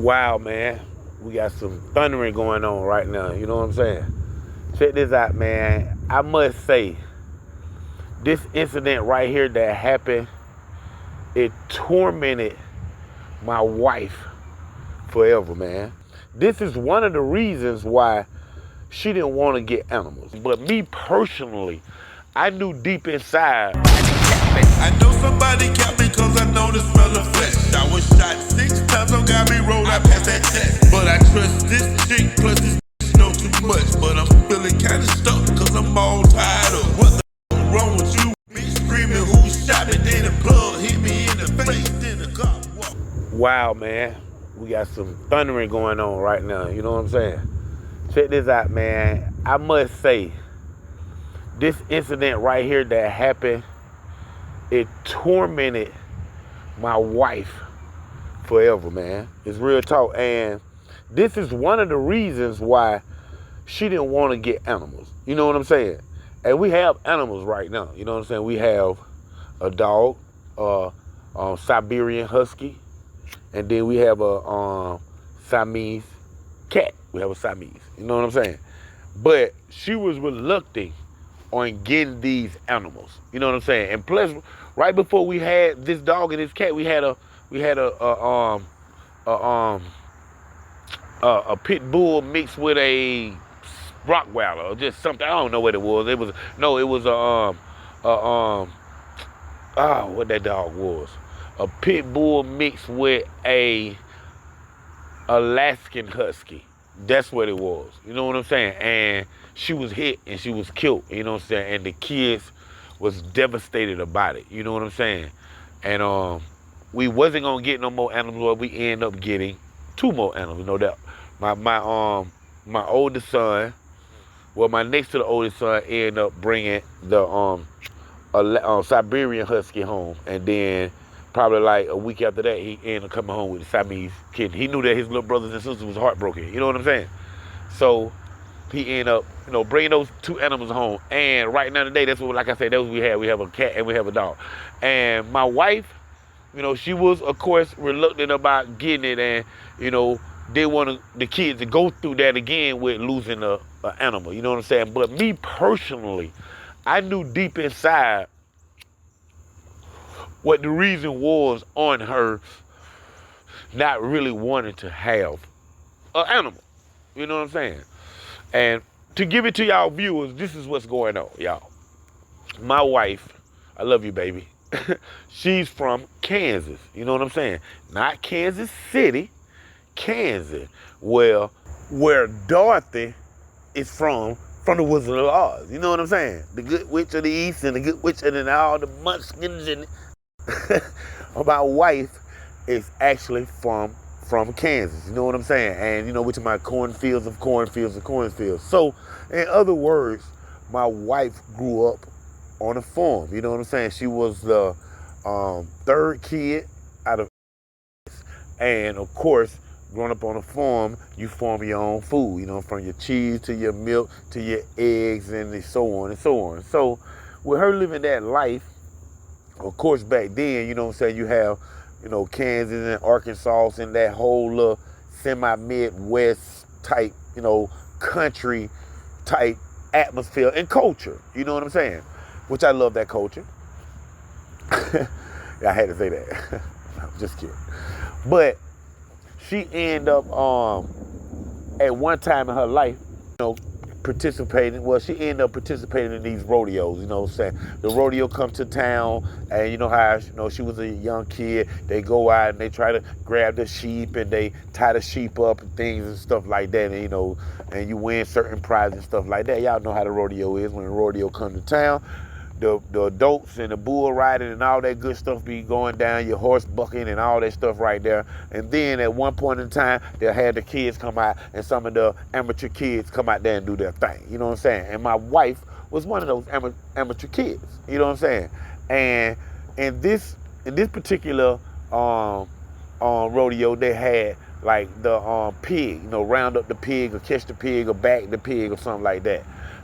Wow, man. We got some thundering going on right now. You know what I'm saying? Check this out, man. I must say, this incident right here that happened, it tormented my wife forever, man. This is one of the reasons why she didn't want to get animals. But me personally, I knew deep inside. I know somebody got me cause I know the smell of flesh. I was shot 6 times on got me rolled, I passed that test. But I trust this chick plus this bitch know too much. But I'm feeling kinda stuck cause I'm all tired of what the wrong with you? Bitch screaming who shot me, then the plug hit me in the face, then the cop walked. Wow, man. We got some thundering going on right now. You know what I'm saying? Check this out, man. I must say, this incident right here that happened, it tormented my wife forever, man. It's real talk. And this is one of the reasons why she didn't want to get animals. You know what I'm saying? And we have animals right now. You know what I'm saying? We have a dog, Siberian Husky, and then we have a Siamese cat. We have a Siamese. You know what I'm saying? But she was reluctant on getting these animals. You know what I'm saying? And plus, right before we had this dog and this cat, we had a pit bull mixed with a Rottweiler or just something. I don't know what it was. It was what that dog was. A pit bull mixed with a Alaskan Husky. That's what it was. You know what I'm saying? And she was hit and she was killed. You know what I'm saying? And the kids was devastated about it. You know what I'm saying? And we wasn't gonna get no more animals, but we end up getting 2 more animals. You know that my oldest son, well, my next to the oldest son, ended up bringing the Siberian Husky home, and then probably like a week after that, he ended up coming home with the Siamese kid. He knew that his little brothers and sisters was heartbroken. You know what I'm saying? So he ended up, bringing those 2 animals home. And right now today, that's what, like I said, that's what we have. We have a cat and we have a dog. And my wife, she was, of course, reluctant about getting it, and they wanted the kids to go through that again with losing a animal. You know what I'm saying? But me personally, I knew deep inside what the reason was on her not really wanting to have an animal. You know what I'm saying? And to give it to y'all viewers, this is what's going on, y'all. My wife, I love you, baby. She's from Kansas. You know what I'm saying? Not Kansas City, Kansas. Well, where Dorothy is from the Wizard of Oz. You know what I'm saying? The Good Witch of the East and the Good Witch and all the Munchkins and my wife is actually from Kansas. You know what I'm saying? And which are my cornfields of cornfields of cornfields. So, in other words, my wife grew up on a farm. You know what I'm saying? She was the 3rd kid out of, and of course, growing up on a farm, you farm your own food. From your cheese to your milk to your eggs and so on and so on. So, with her living that life, of course, back then, you know what I'm saying, you have, Kansas and Arkansas and that whole little semi-Midwest type, country type atmosphere and culture. You know what I'm saying? Which I love that culture. I had to say that. I'm just kidding. But she ended up, at one time in her life, participating. Well, she ended up participating in these rodeos. You know what I'm saying? The rodeo comes to town, and you know how she was a young kid. They go out and they try to grab the sheep and they tie the sheep up and things and stuff like that. And and you win certain prizes and stuff like that. Y'all know how the rodeo is. When the rodeo comes to town, the adults and the bull riding and all that good stuff be going down, your horse bucking and all that stuff right there. And then at one point in time, they'll have the kids come out and some of the amateur kids come out there and do their thing. You know what I'm saying? And my wife was one of those amateur kids. You know what I'm saying? And in this particular rodeo, they had like the pig, round up the pig or catch the pig or bag the pig or something like that.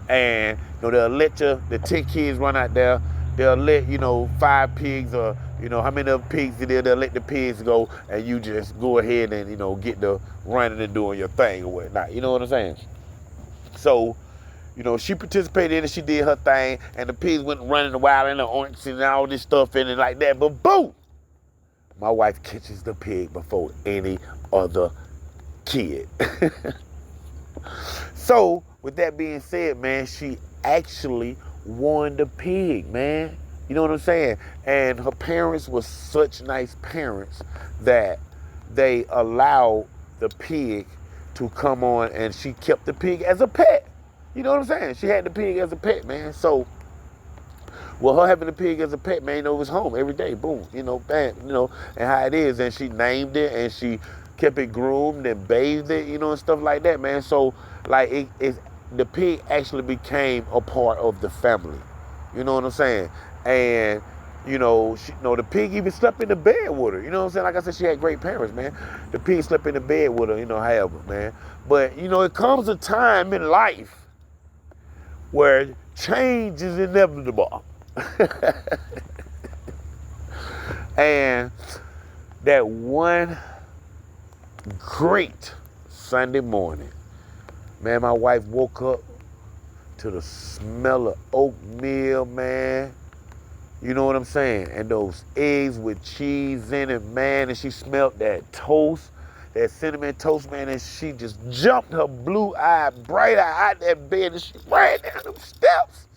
And they'll let the 10 kids run out there. They'll let 5 pigs or You know, how many of the pigs did they'll let the pigs go and you just go ahead and, you know, get the running and doing your thing or whatnot. You know what I'm saying? So, you know, she participated in it, she did her thing, and the pigs went running wild in the orange and all this stuff in it like that. But boom! My wife catches the pig before any other kid. So, with that being said, man, she actually won the pig, man. You know what I'm saying? And her parents were such nice parents that they allowed the pig to come on, and she kept the pig as a pet. You know what I'm saying? She had the pig as a pet, man. So, well, her having the pig as a pet, man, you know, it was home every day. Boom, you know, bam, you know, and how it is. And she named it, and she kept it groomed and bathed it, you know, and stuff like that, man. So, like, the pig actually became a part of the family. You know what I'm saying? And, you know, the pig even slept in the bed with her. You know what I'm saying? Like I said, she had great parents, man. The pig slept in the bed with her, you know, however, man. But, you know, it comes a time in life where change is inevitable. And that one great Sunday morning, man, my wife woke up to the smell of oatmeal, man. You know what I'm saying? And those eggs with cheese in it, man. And she smelled that toast, that cinnamon toast, man. And she just jumped her blue-eyed, bright-eyed out that bed, and she ran down them steps.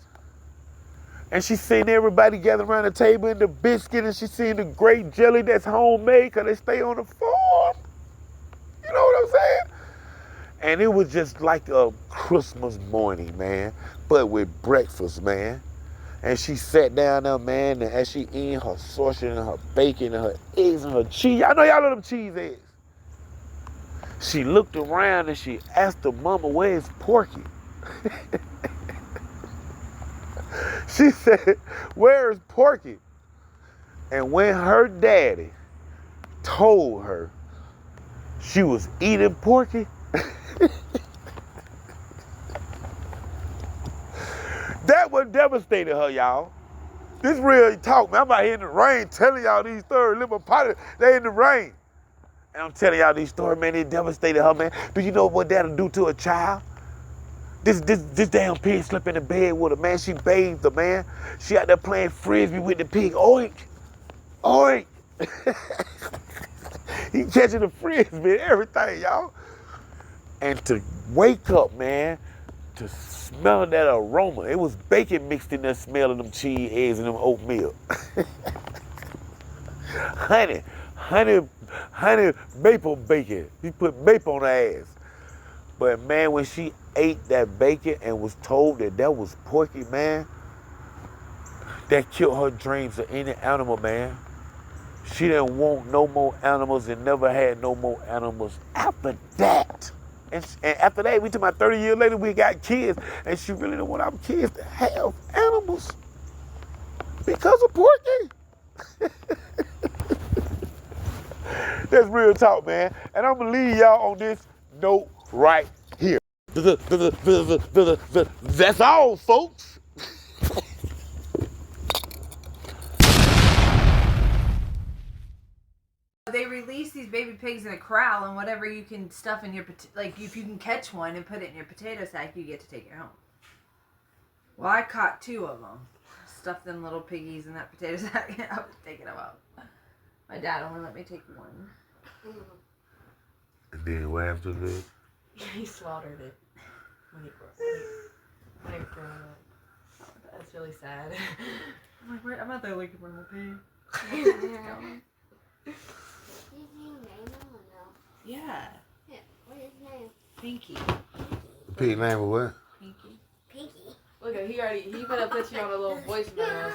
And she seen everybody gather around the table and the biscuit, and she seen the great jelly that's homemade because they stay on the farm. You know what I'm saying? And it was just like a Christmas morning, man, but with breakfast, man. And she sat down there, man, and as she eating her sausage and her bacon and her eggs and her cheese, I know y'all love them cheese eggs. She looked around and she asked her mama, "Where's Porky?" She said, "Where is Porky?" And when her daddy told her she was eating Porky, that what devastated her, y'all. This real talk, man. I'm out here in the rain telling y'all these stories. Little potty, they in the rain. And I'm telling y'all these stories, man. It devastated her, man. Do you know what that'll do to a child? This damn pig slept in the bed with her, man. She bathed her, man. She out there playing frisbee with the pig. Oink, oink. He catching the frisbee and everything, y'all. And to wake up, man, to smell that aroma. It was bacon mixed in that smell of them cheese, eggs, and them oatmeal. honey maple bacon. He put maple on her ass. But man, when she ate that bacon and was told that that was Porky, man, that killed her dreams of any animal, man. She didn't want no more animals and never had no more animals after that. And after that, we took about 30 years later, we got kids, and she really didn't want our kids to have animals because of Porky. That's real talk, man. And I'm gonna leave y'all on this note right here. That's all, folks. They release these baby pigs in a corral, and whatever you can stuff in your, like if you can catch one and put it in your potato sack, you get to take it home. Well, I caught 2 of them. Stuffed them little piggies in that potato sack, and I was taking them out. My dad only let me take 1. And then what after this? He slaughtered it when he grew up. That's really sad. I'm like, wait, I'm out there looking for my pig. Yeah. Did you name him or no? Yeah. Yeah. What is his name? Pinky. Pig name of what? Pinky. Pinky. Look, he put a picture on a little voice memo.